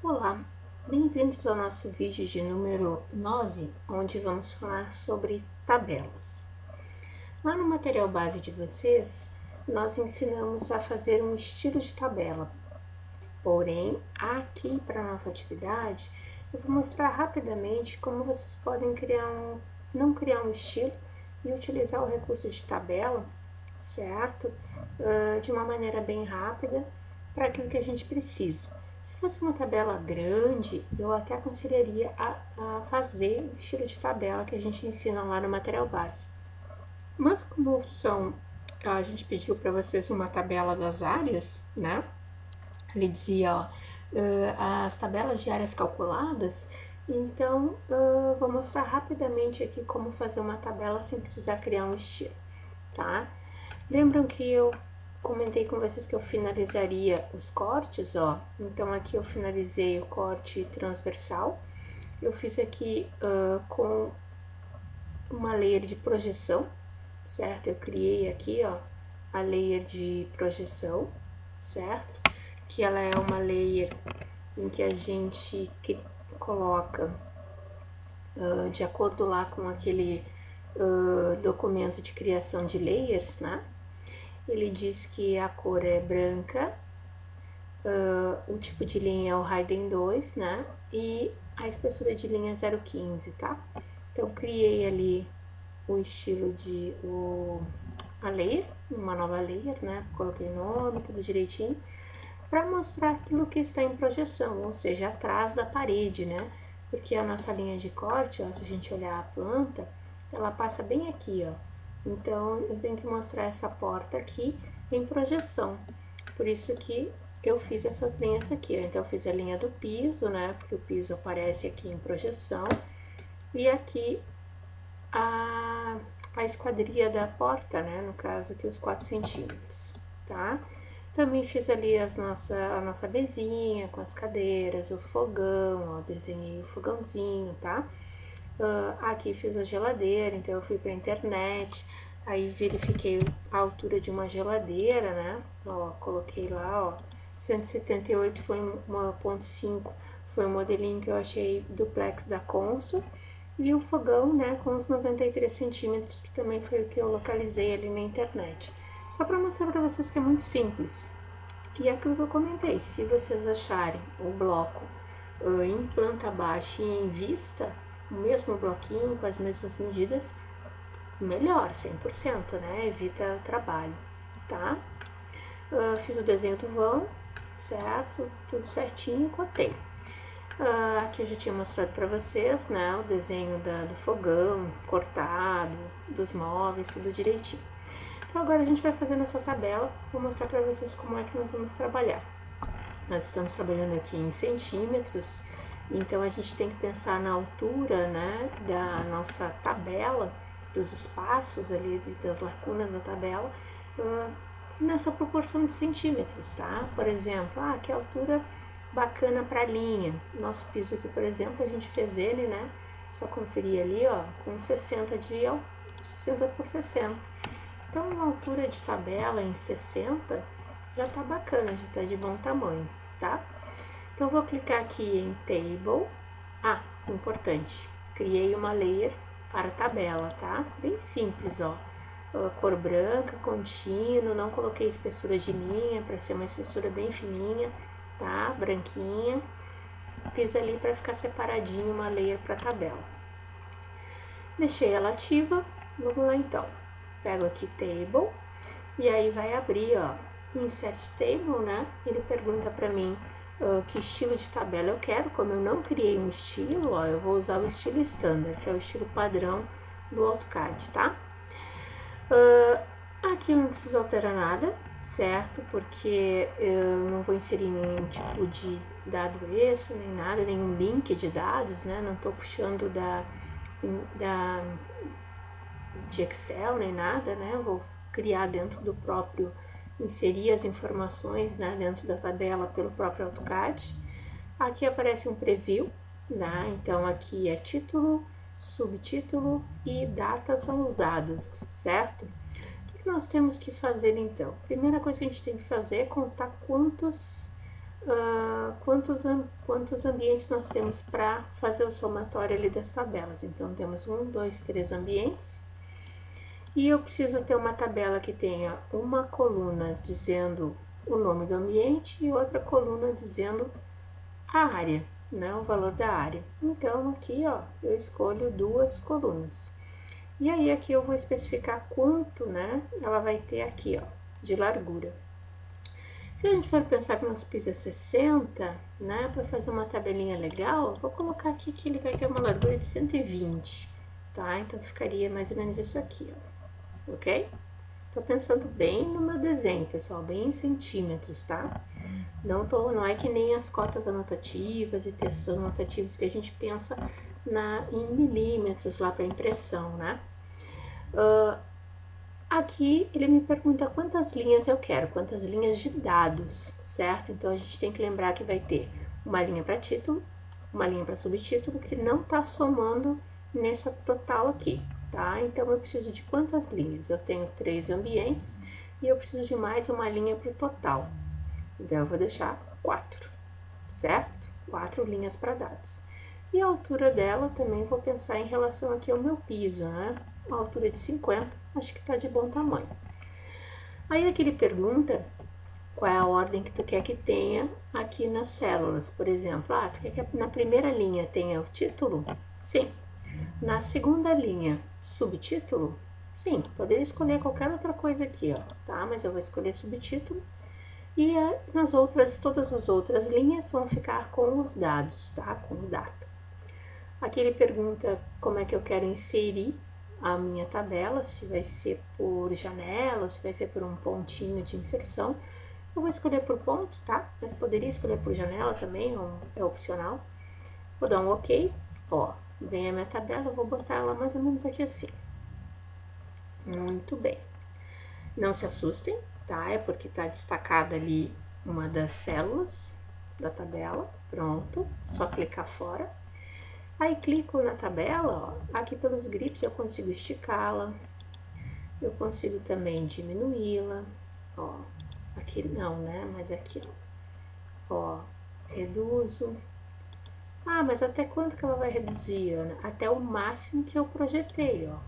Olá, bem-vindos ao nosso vídeo de número 9, onde vamos falar sobre tabelas. Lá no material base de vocês, nós ensinamos a fazer um estilo de tabela. Porém, aqui para a nossa atividade, eu vou mostrar rapidamente como vocês podem não criar um estilo e utilizar o recurso de tabela, certo? De uma maneira bem rápida para aquilo que a gente precisa. Se fosse uma tabela grande, eu até aconselharia a fazer o estilo de tabela que a gente ensina lá no material base. Mas como a gente pediu para vocês uma tabela das áreas, né? Ele dizia, ó, as tabelas de áreas calculadas, então vou mostrar rapidamente aqui como fazer uma tabela sem precisar criar um estilo, tá? Lembram que eu comentei com vocês que eu finalizaria os cortes, ó. Então aqui eu finalizei o corte transversal. Eu fiz aqui com uma layer de projeção, certo? Eu criei aqui, ó, a layer de projeção, certo? Que ela é uma layer em que a gente coloca de acordo lá com aquele documento de criação de layers, né? Ele diz que a cor é branca, o tipo de linha é o Hayden 2, né? E a espessura de linha é 0,15, tá? Então, criei ali o estilo a layer, uma nova layer, né? Coloquei nome, tudo direitinho, para mostrar aquilo que está em projeção, ou seja, atrás da parede, né? Porque a nossa linha de corte, ó, se a gente olhar a planta, ela passa bem aqui, ó. Então, eu tenho que mostrar essa porta aqui em projeção. Por isso que eu fiz essas linhas aqui, ó. Então, eu fiz a linha do piso, né? Porque o piso aparece aqui em projeção. E aqui a esquadria da porta, né? No caso aqui, os 4 centímetros, tá? Também fiz ali a nossa mesinha com as cadeiras, o fogão, ó, desenhei o fogãozinho, tá? Aqui fiz a geladeira, então eu fui pra internet, aí verifiquei a altura de uma geladeira, né? Ó, coloquei lá, ó, 178 foi 1.5, foi o modelinho que eu achei duplex da Consul. E o fogão, né, com os 93 centímetros, que também foi o que eu localizei ali na internet. Só para mostrar para vocês que é muito simples. E é aquilo que eu comentei, se vocês acharem o bloco em planta baixa e em vista, o mesmo bloquinho, com as mesmas medidas, melhor, 100%, né? Evita trabalho, tá? Fiz o desenho do vão, certo? Tudo certinho, cotei. Aqui eu já tinha mostrado para vocês, né? O desenho do fogão, cortado, dos móveis, tudo direitinho. Então agora a gente vai fazer nossa tabela, vou mostrar para vocês como é que nós vamos trabalhar. Nós estamos trabalhando aqui em centímetros, então a gente tem que pensar na altura, né, da nossa tabela, dos espaços ali, das lacunas da tabela, nessa proporção de centímetros, tá? Por exemplo, que altura bacana para a linha. Nosso piso aqui, por exemplo, a gente fez ele, né? Só conferir ali, ó, com 60 por 60. Então, uma altura de tabela em 60 já tá bacana, já tá de bom tamanho, tá? Então, vou clicar aqui em Table. Importante, criei uma layer para tabela, tá? Bem simples, ó. Cor branca, contínuo, não coloquei espessura de linha, para ser uma espessura bem fininha, tá? Branquinha. Fiz ali para ficar separadinho uma layer para tabela. Deixei ela ativa, vamos lá então. Pego aqui Table, e aí vai abrir, ó, Insert Table, né? Ele pergunta para mim que estilo de tabela eu quero. Como eu não criei um estilo, ó, eu vou usar o estilo Standard, que é o estilo padrão do AutoCAD, tá? Aqui eu não preciso alterar nada, certo? Porque eu não vou inserir nenhum tipo de dado extra, nem nada, nenhum link de dados, né? Não tô puxando de Excel, nem nada, né? Eu vou criar dentro do próprio, inserir as informações, né, dentro da tabela pelo próprio AutoCAD. Aqui aparece um preview, né? Então aqui é título, subtítulo e data são os dados, certo? O que nós temos que fazer então? Primeira coisa que a gente tem que fazer é contar quantos quantos ambientes nós temos para fazer o somatório ali das tabelas. Então, temos 1, 2, 3 ambientes. E eu preciso ter uma tabela que tenha uma coluna dizendo o nome do ambiente e outra coluna dizendo a área, né, o valor da área. Então, aqui, ó, eu escolho duas colunas. E aí, aqui eu vou especificar quanto, né, ela vai ter aqui, ó, de largura. Se a gente for pensar que nosso piso é 60, né, para fazer uma tabelinha legal, vou colocar aqui que ele vai ter uma largura de 120, tá? Então, ficaria mais ou menos isso aqui, ó, ok? Tô pensando bem no meu desenho, pessoal, bem em centímetros, tá? Não é que nem as cotas anotativas e textos anotativos que a gente pensa em milímetros lá para impressão, né? Aqui ele me pergunta quantas linhas eu quero, quantas linhas de dados, certo? Então a gente tem que lembrar que vai ter uma linha para título, uma linha para subtítulo, que não está somando nessa total aqui, tá? Então eu preciso de quantas linhas? Eu tenho 3 ambientes e eu preciso de mais uma linha para o total. Então eu vou deixar 4, certo? 4 linhas para dados. E a altura dela também vou pensar em relação aqui ao meu piso, né? A altura de 50, acho que tá de bom tamanho. Aí aqui ele pergunta qual é a ordem que tu quer que tenha aqui nas células. Por exemplo, tu quer que na primeira linha tenha o título? Sim. Na segunda linha, subtítulo? Sim. Poderia escolher qualquer outra coisa aqui, ó, tá? Mas eu vou escolher subtítulo. E todas as outras linhas vão ficar com os dados, tá? Com data. Aqui ele pergunta como é que eu quero inserir a minha tabela, se vai ser por janela ou se vai ser por um pontinho de inserção. Eu vou escolher por ponto, tá? Mas poderia escolher por janela também, é opcional. Vou dar um OK. Ó, vem a minha tabela, eu vou botar ela mais ou menos aqui assim. Muito bem. Não se assustem, tá? É porque tá destacada ali uma das células da tabela. Pronto, só clicar fora. Aí clico na tabela, ó, aqui pelos grips eu consigo esticá-la, eu consigo também diminuí-la, ó, aqui não, né, mas aqui, ó, reduzo. Mas até quanto que ela vai reduzir, Ana? Até o máximo que eu projetei, ó,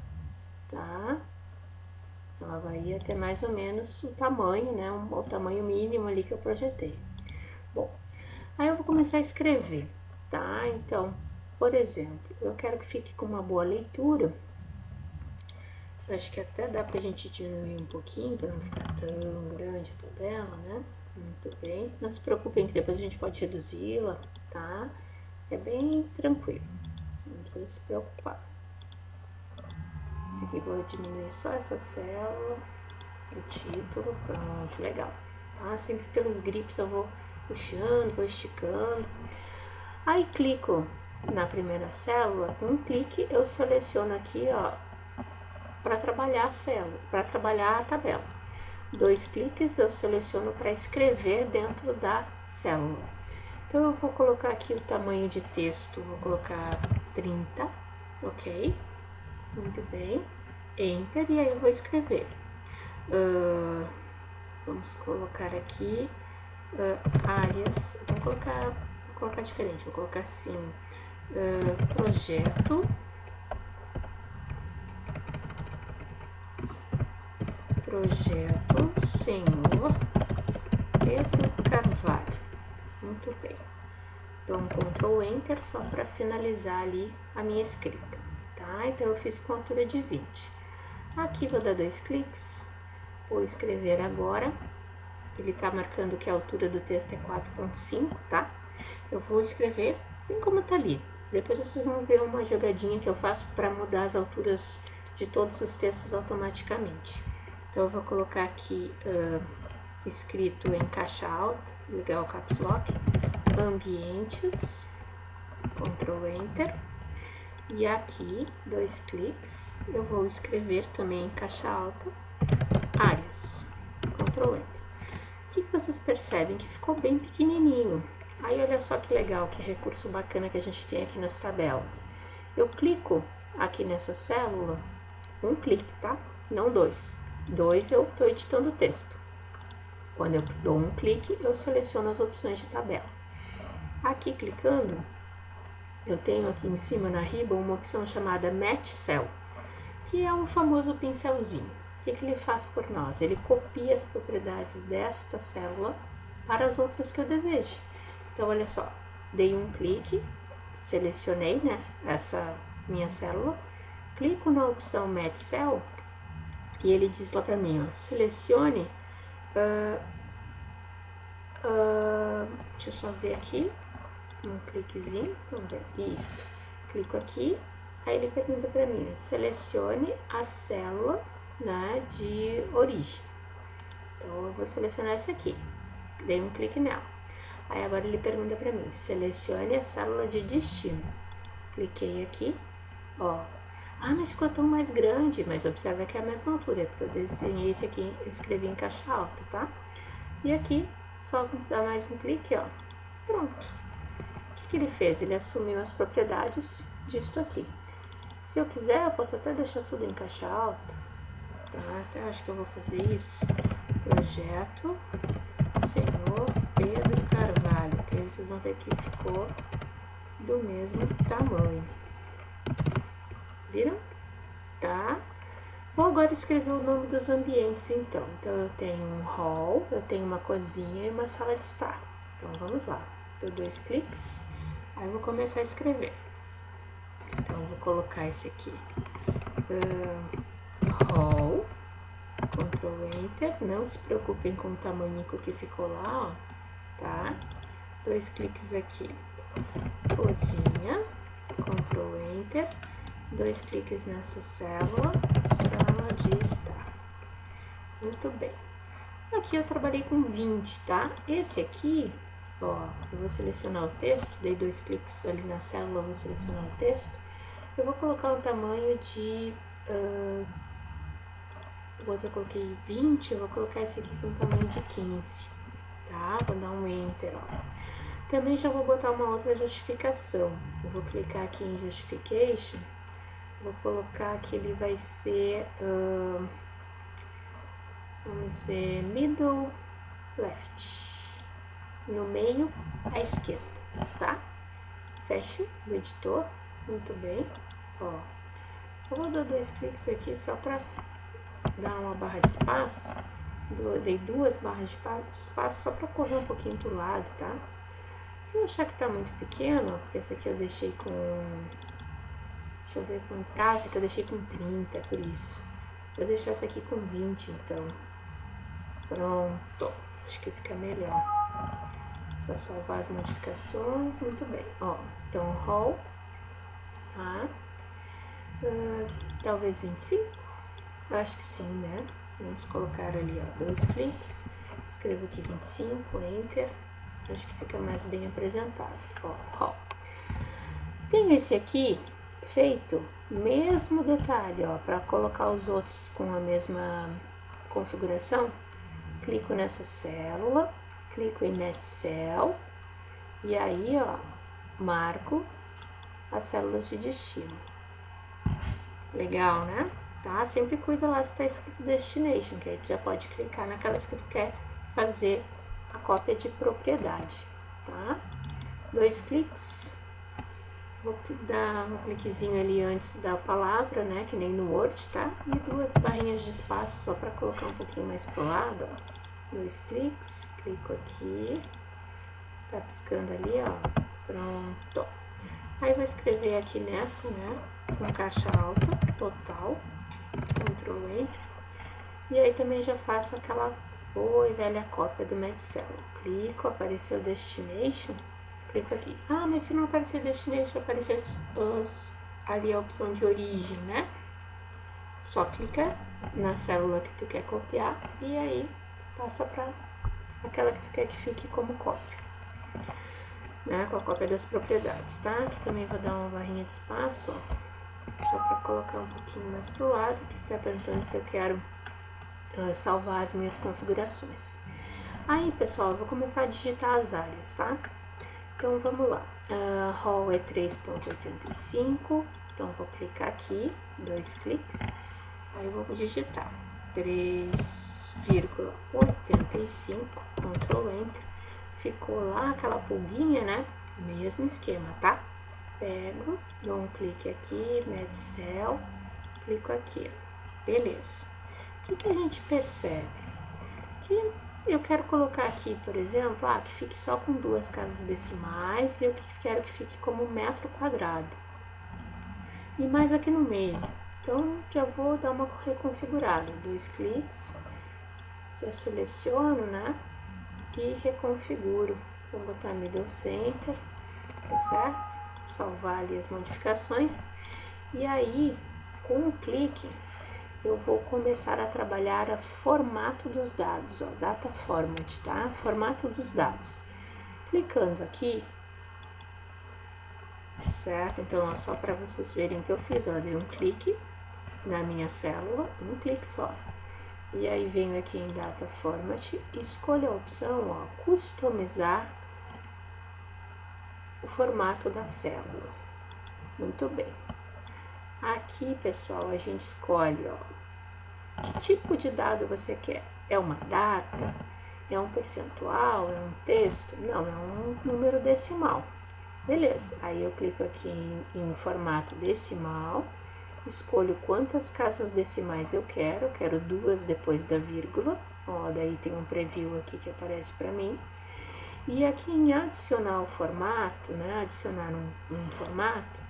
tá? Ela vai ir até mais ou menos o tamanho, né, o tamanho mínimo ali que eu projetei. Bom, aí eu vou começar a escrever, tá? Então, por exemplo, eu quero que fique com uma boa leitura. Acho que até dá pra gente diminuir um pouquinho, para não ficar tão grande a tabela, né? Muito bem. Não se preocupem que depois a gente pode reduzi-la, tá? É bem tranquilo, não precisa se preocupar. Aqui vou diminuir só essa célula, o título, pronto, legal. Tá? Sempre pelos grips eu vou puxando, vou esticando. Aí clico na primeira célula, com um clique eu seleciono aqui, ó, para trabalhar a célula, para trabalhar a tabela. 2 cliques eu seleciono para escrever dentro da célula. Então eu vou colocar aqui o tamanho de texto, vou colocar 30, ok? Muito bem. Enter, e aí eu vou escrever. Vamos colocar aqui áreas, vou colocar diferente, vou colocar assim, projeto Senhor Pedro Carvalho. Muito bem. Dou um Ctrl Enter só para finalizar ali a minha escrita, tá? Então eu fiz com altura de 20. Aqui vou dar 2 cliques, vou escrever agora. Ele tá marcando que a altura do texto é 4.5, tá? Eu vou escrever bem como tá ali. Depois vocês vão ver uma jogadinha que eu faço para mudar as alturas de todos os textos automaticamente. Então eu vou colocar aqui escrito em caixa alta, ligar o caps lock, ambientes, Ctrl Enter, e aqui 2 cliques, eu vou escrever também em caixa alta, áreas, Ctrl Enter. O que vocês percebem? Que ficou bem pequenininho. Aí olha só que legal, que recurso bacana que a gente tem aqui nas tabelas. Eu clico aqui nessa célula, um clique, tá? Não 2. 2 eu tô editando o texto. Quando eu dou um clique, eu seleciono as opções de tabela. Aqui clicando, eu tenho aqui em cima na riba uma opção chamada Match Cell, que é um famoso pincelzinho. O que ele faz por nós? Ele copia as propriedades desta célula para as outras que eu desejo. Então, olha só, dei um clique, selecionei, né, essa minha célula, clico na opção Match Cell e ele diz lá para mim, ó, selecione, deixa eu só ver aqui, um cliquezinho, vamos ver, isso, clico aqui, aí ele pergunta para mim, selecione a célula, né, de origem. Então, eu vou selecionar essa aqui, dei um clique nela. Aí agora ele pergunta para mim, selecione a célula de destino. Cliquei aqui, ó. Ah, mas ficou tão mais grande, mas observa que é a mesma altura, porque eu desenhei esse aqui, eu escrevi em caixa alta, tá? E aqui, só dar mais um clique, ó. Pronto. O que ele fez? Ele assumiu as propriedades disso aqui. Se eu quiser, eu posso até deixar tudo em caixa alta, tá? Até acho que eu vou fazer isso. Projeto Senhor Pedro Carvalho, que aí vocês vão ver que ficou do mesmo tamanho. Viram? Tá? Vou agora escrever o nome dos ambientes, então. Então, eu tenho um hall, eu tenho uma cozinha e uma sala de estar. Então, vamos lá. Dou 2 cliques, aí eu vou começar a escrever. Então, eu vou colocar esse aqui. Hall, Ctrl Enter. Não se preocupem com o tamanho que ficou lá, ó. Tá? 2 cliques aqui. Cozinha, Ctrl Enter. 2 cliques nessa célula, sala de estar. Muito bem. Aqui eu trabalhei com 20, tá? Esse aqui, ó, eu vou selecionar o texto, dei 2 cliques ali na célula, eu vou selecionar o texto. Eu vou colocar um tamanho de, o outro eu coloquei 20, eu vou colocar esse aqui com um tamanho de 15, tá? Vou dar um Enter, ó. Também já vou botar uma outra justificação. Eu vou clicar aqui em Justification. Vou colocar que ele vai ser, vamos ver, middle left, no meio à esquerda, tá? Fecho o editor, muito bem, ó. Só vou dar 2 cliques aqui só para dar uma barra de espaço. Dei 2 barras de espaço só para correr um pouquinho pro lado, tá? Se eu achar que tá muito pequeno, porque esse aqui eu deixei com... Deixa eu ver com... Ah, esse aqui eu deixei com 30, é por isso. Vou deixar essa aqui com 20, então. Pronto. Acho que fica melhor. Só salvar as modificações. Muito bem. Ó, então, hall. Tá? Talvez 25? Acho que sim, né? Vamos colocar ali, ó, 2 cliques. Escrevo aqui 25, Enter. Acho que fica mais bem apresentado. Ó, hall. Tenho esse aqui feito, mesmo detalhe, ó, para colocar os outros com a mesma configuração. Clico nessa célula, clico em Match Cell e aí, ó, marco as células de destino. Legal, né? Tá? Sempre cuida lá se tá escrito Destination, que aí tu já pode clicar naquelas que tu quer fazer a cópia de propriedade, tá? 2 cliques. Vou dar um cliquezinho ali antes da palavra, né? Que nem no Word, tá? E 2 barrinhas de espaço só para colocar um pouquinho mais pro lado, ó. 2 cliques, clico aqui. Tá piscando ali, ó. Pronto. Aí vou escrever aqui nessa, né? Com caixa alta, total. Ctrl Enter. E aí também já faço aquela boa e velha cópia do Match Cell. Clico, apareceu Destination. Clico aqui. Ah, mas se não aparecer Destination, aparecer ali a opção de origem, né? Só clica na célula que tu quer copiar e aí passa para aquela que tu quer que fique como cópia, né? Com a cópia das propriedades, tá? Aqui também vou dar uma barrinha de espaço, ó, só para colocar um pouquinho mais pro lado, que tá perguntando se eu quero salvar as minhas configurações. Aí, pessoal, eu vou começar a digitar as áreas, tá? Então, vamos lá. Hall é 3.85. Então, vou clicar aqui, 2 cliques. Aí, eu vou digitar 3,85, Ctrl Enter, ficou lá aquela pulguinha, né? Mesmo esquema, tá? Pego, dou um clique aqui, Match Cell, clico aqui, beleza. O que a gente percebe? Que eu quero colocar aqui, por exemplo, que fique só com 2 casas decimais e eu quero que fique como metro quadrado. E mais aqui no meio. Então, já vou dar uma reconfigurada. 2 cliques, já seleciono, né? E reconfiguro. Vou botar Middle Center, tá certo? Salvar ali as modificações. E aí, com um clique, eu vou começar a trabalhar o formato dos dados, ó, Data Format, tá? Formato dos dados. Clicando aqui, certo? Então, ó, só para vocês verem o que eu fiz, ó, dei um clique na minha célula, um clique só. E aí venho aqui em Data Format e escolho a opção, ó, customizar o formato da célula. Muito bem. Aqui, pessoal, a gente escolhe, ó, que tipo de dado você quer. É uma data? É um percentual? É um texto? Não, é um número decimal. Beleza, aí eu clico aqui em formato decimal, escolho quantas casas decimais eu quero 2 depois da vírgula, ó, daí tem um preview aqui que aparece para mim. E aqui em adicionar o formato, né, adicionar um formato,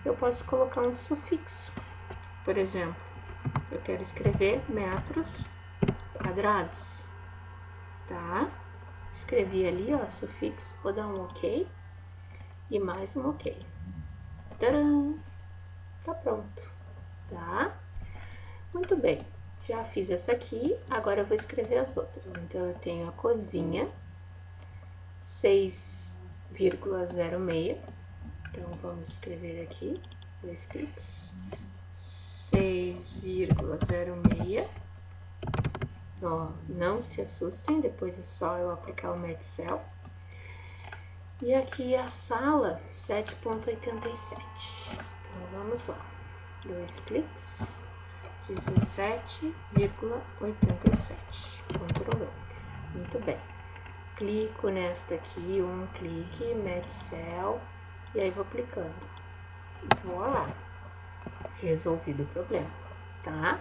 eu posso colocar um sufixo. Por exemplo, eu quero escrever metros quadrados, tá? Escrevi ali, ó, sufixo, vou dar um OK e mais um OK. Tcharam! Tá pronto, tá? Muito bem, já fiz essa aqui, agora eu vou escrever as outras. Então, eu tenho a cozinha, 6,06. Então, vamos escrever aqui, 2 cliques, 6,06. Ó, não se assustem, depois é só eu aplicar o Match Cell. E aqui a sala, 7,87. Então, vamos lá. 2 cliques, 17,87. Ctrl V. Muito bem. Clico nesta aqui, um clique, Match Cell, e aí vou clicando. Vou lá. Resolvido o problema, tá?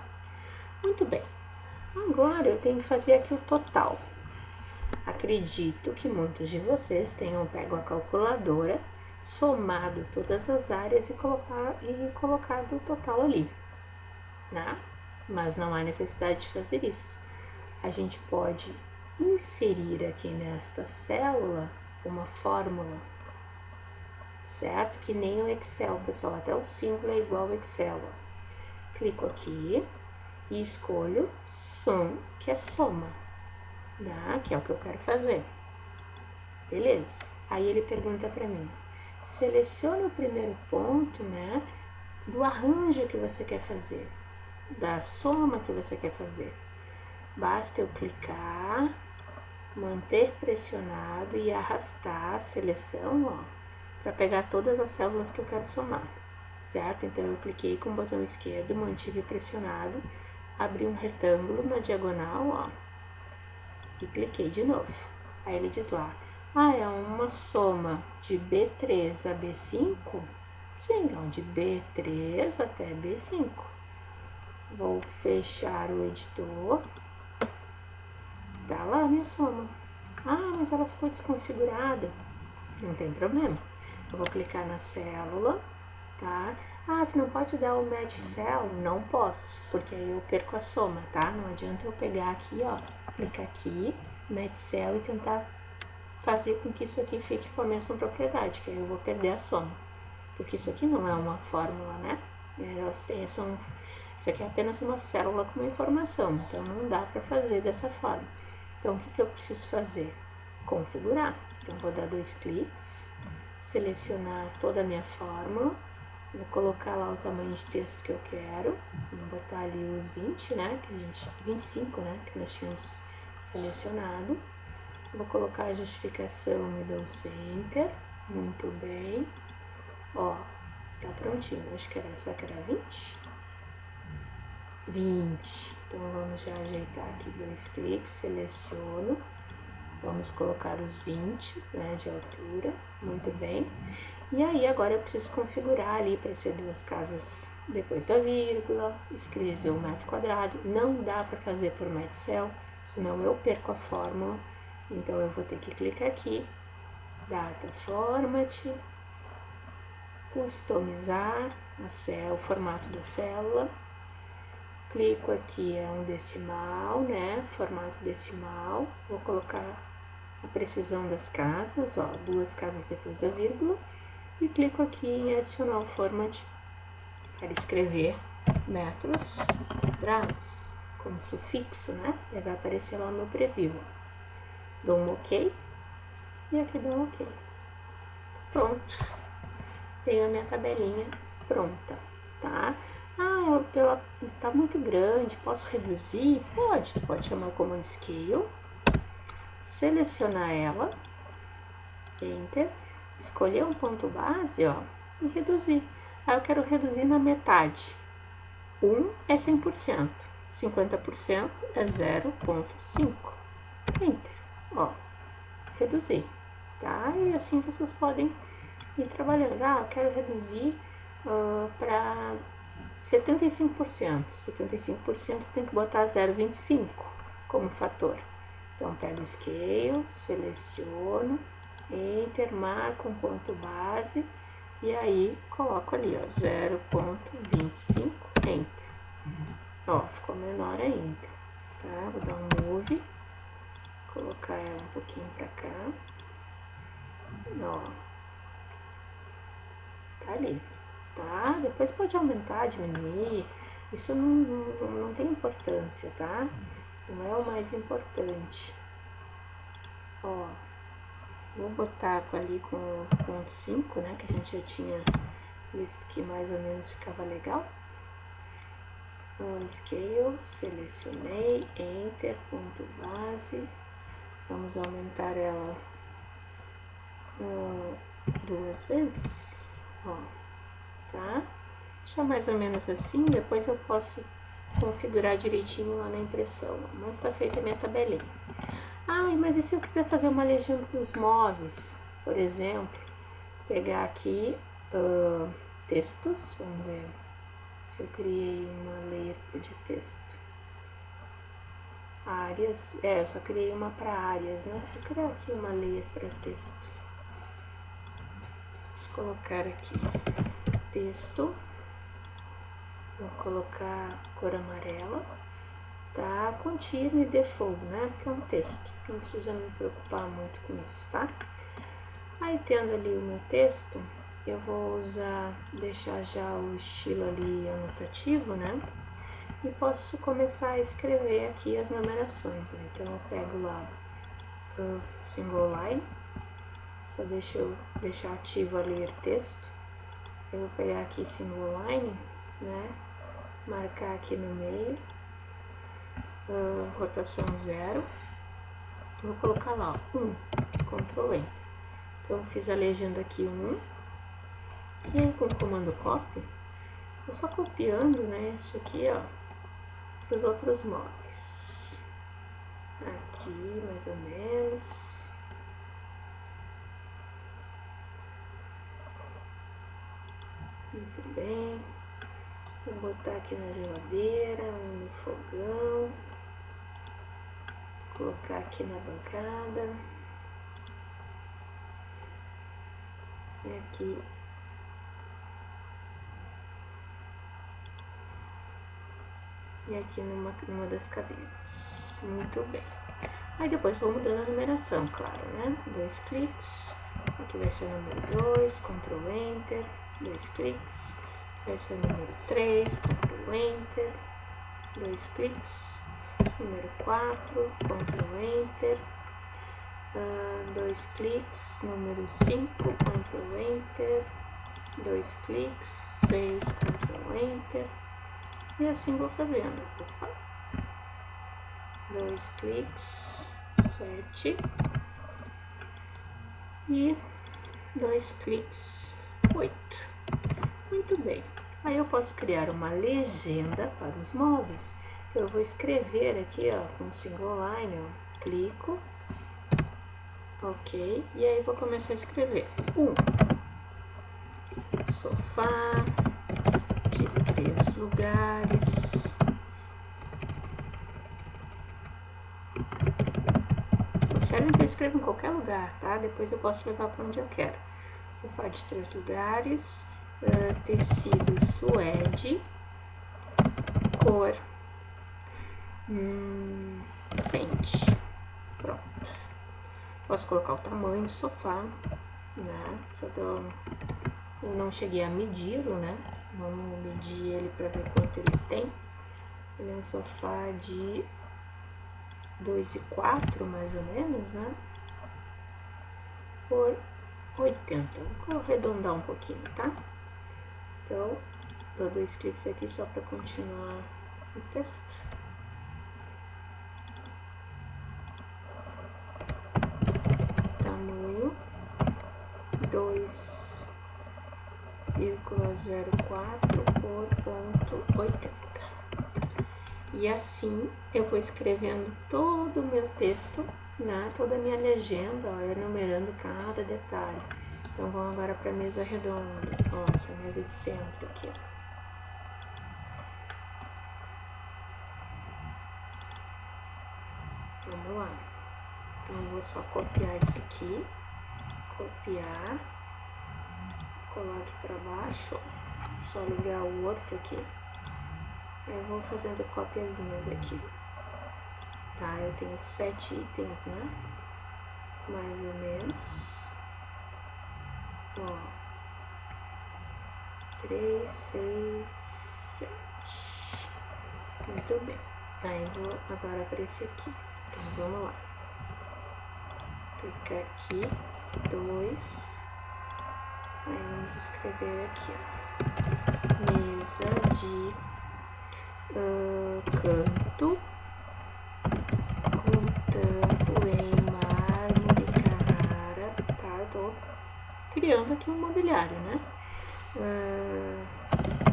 Muito bem. Agora eu tenho que fazer aqui o total. Acredito que muitos de vocês tenham pego a calculadora, somado todas as áreas e colocado o total ali, né? Mas não há necessidade de fazer isso. A gente pode inserir aqui nesta célula uma fórmula, certo? Que nem o Excel, pessoal, até o símbolo é igual ao Excel. Ó. Clico aqui e escolho Sum, que é soma, tá? Que é o que eu quero fazer. Beleza. Aí ele pergunta para mim, selecione o primeiro ponto, né, do arranjo que você quer fazer, da soma que você quer fazer. Basta eu clicar, manter pressionado e arrastar a seleção, ó, para pegar todas as células que eu quero somar, certo? Então, eu cliquei com o botão esquerdo, mantive pressionado, abri um retângulo na diagonal, ó, e cliquei de novo. Aí ele diz lá, é uma soma de B3 a B5? Sim, então, de B3 até B5. Vou fechar o editor. Tá lá a minha soma. Mas ela ficou desconfigurada. Não tem problema. Eu vou clicar na célula, tá? Tu não pode dar o Match Cell? Não posso, porque aí eu perco a soma, tá? Não adianta eu pegar aqui, ó, clicar aqui, Match Cell e tentar fazer com que isso aqui fique com a mesma propriedade, que aí eu vou perder a soma. Porque isso aqui não é uma fórmula, né? Isso aqui é apenas uma célula com uma informação, então não dá para fazer dessa forma. Então, o que eu preciso fazer? Configurar. Então, vou dar 2 cliques, selecionar toda a minha fórmula, vou colocar lá o tamanho de texto que eu quero, vou botar ali os 20, né, 25, né, que nós tínhamos selecionado. Vou colocar a justificação Middle Center, muito bem. Ó, tá prontinho, acho que era 20? 20, Então, vamos já ajeitar aqui 2 cliques, seleciono. Vamos colocar os 20, né, de altura, muito bem. E aí, agora eu preciso configurar ali para ser 2 casas depois da vírgula, escrever o metro quadrado. Não dá para fazer por Metcel, senão eu perco a fórmula. Então, eu vou ter que clicar aqui, Data Format, customizar o formato da célula. Clico aqui, é um decimal, né, formato decimal. Vou colocar a precisão das casas, ó, 2 casas depois da vírgula. E clico aqui em adicionar o format para escrever metros quadrados como sufixo, né? E vai aparecer lá no preview. Dou um OK e aqui dou um OK. Pronto. Tenho a minha tabelinha pronta, tá? Tá muito grande, posso reduzir? Pode, tu pode chamar o comando Scale, selecionar ela, Enter, escolher um ponto base, ó, e reduzir. Aí eu quero reduzir na metade. 1 é 100%, 50% é 0,5. Enter, ó, reduzir, tá? E assim vocês podem ir trabalhando. Eu quero reduzir para 75%. 75% tem que botar 0,25 como fator. Então, pego o Scale, seleciono, Enter, marco um ponto base e aí coloco ali, ó, 0,25, Enter. Ó, ficou menor ainda, tá? Vou dar um Move, colocar ela um pouquinho pra cá, ó, tá ali, tá? Depois pode aumentar, diminuir, isso não tem importância, tá? Não é o mais importante. Ó, vou botar ali com o ponto 5, né, que a gente já tinha visto que mais ou menos ficava legal. Scale, selecionei, Enter, ponto base. Vamos aumentar ela 2 vezes, ó, tá? Deixa mais ou menos assim, depois eu posso configurar direitinho lá na impressão. Mas tá feita a minha tabelinha. Mas e se eu quiser fazer uma legenda dos móveis, por exemplo, pegar aqui textos, vamos ver se eu criei uma layer de texto. Áreas, eu só criei uma para áreas, né? Vou criar aqui uma layer para texto. Vamos colocar aqui texto, vou colocar cor amarela, tá? Contínuo e default, né? Porque é um texto, não precisa me preocupar muito com isso, tá? Aí, tendo ali o meu texto, eu vou deixar já o estilo ali anotativo, né? E posso começar a escrever aqui as numerações, né? Então, eu pego lá o single line, só deixa eu deixar ativo a ler texto. Eu vou pegar aqui single line, né? Marcar aqui no meio, rotação 0. Vou colocar lá, ó, 1, Ctrl Enter. Então, eu fiz a legenda aqui 1. E aí, com o comando copy, eu só copiando, né, isso aqui, ó, para os outros móveis. Aqui, mais ou menos. Muito bem. Vou botar aqui na geladeira, no fogão. Colocar aqui na bancada. E aqui. E aqui numa das cadeiras. Muito bem. Aí depois vou mudando a numeração, claro, né? 2 cliques. Aqui vai ser o número 2, Ctrl Enter. 2 cliques. Vai ser o número 3, Ctrl Enter. 2 cliques. Número 4, Ctrl Enter. 2 cliques. Número 5, Ctrl Enter. 2 cliques. 6, Ctrl Enter. E assim vou fazendo. 2 cliques, 7 e 2 cliques, 8. Muito bem. Aí eu posso criar uma legenda para os móveis. Eu vou escrever aqui, ó, com single line, ó, clico, ok, e aí vou começar a escrever. Sofá de 3 lugares. Observe que eu escrevo em qualquer lugar, tá? Depois eu posso levar para onde eu quero. Sofá de 3 lugares, tecido suede, cor frente. Pronto. Posso colocar o tamanho do sofá, né? Eu não cheguei a medi-lo, né? Vamos medir ele para ver quanto ele tem. Ele é um sofá de 2,4 mais ou menos, né? Por 80. Vou arredondar um pouquinho, tá? Então, dou 2 cliques aqui só para continuar o texto. Tamanho 2,04 por ponto 80. E assim eu vou escrevendo todo o meu texto, né? Toda a minha legenda, ó, enumerando cada detalhe. Então vamos agora para a mesa redonda. Nossa, a mesa de centro aqui, ó. Vamos lá. Então eu vou só copiar isso aqui, copiar, colar aqui para baixo, só ligar o outro aqui. Aí eu vou fazendo copiazinhas aqui. Tá, eu tenho 7 itens, né? Mais ou menos. Ó. 3, 6, 7. Muito bem. Aí vou agora para esse aqui. Então vamos lá. Clicar aqui, 2. Aí vamos escrever aqui, ó. Mesa de canto com tampo em mármore Carrara, tá? Eu tô criando aqui um mobiliário, né?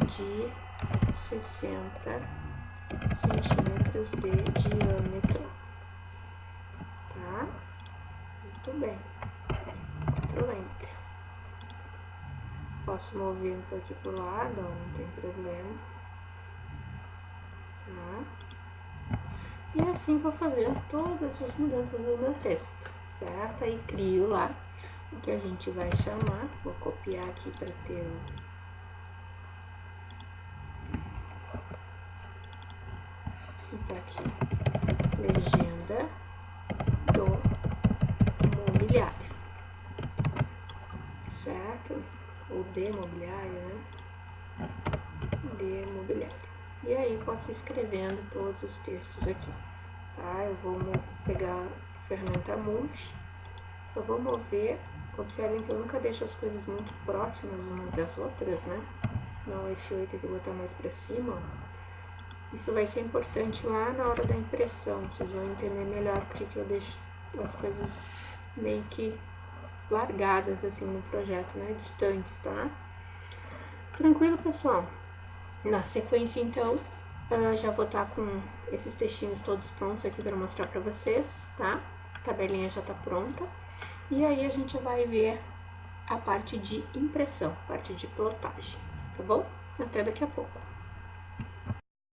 De 60 centímetros de diâmetro, tá? Muito bem. Ctrl Enter. Posso mover um pouquinho pro lado, ó, não tem problema. Tá? E assim vou fazer todas as mudanças do meu texto, certo? Aí crio lá o que a gente vai chamar. Vou copiar aqui para ter então aqui, legenda do mobiliário, certo? Ou de mobiliário, né? De mobiliário. E aí posso ir escrevendo todos os textos aqui, tá? Eu vou pegar a ferramenta Move, só vou mover. Observem que eu nunca deixo as coisas muito próximas umas das outras, né? No F8 aqui, vou botar mais pra cima, ó. Isso vai ser importante lá na hora da impressão, vocês vão entender melhor porque eu deixo as coisas meio que largadas assim no projeto, né? Distantes, tá? Tranquilo, pessoal? Na sequência, então, já vou estar com esses textinhos todos prontos aqui para mostrar para vocês, tá? A tabelinha já tá pronta. E aí a gente vai ver a parte de impressão, parte de plotagem, tá bom? Até daqui a pouco.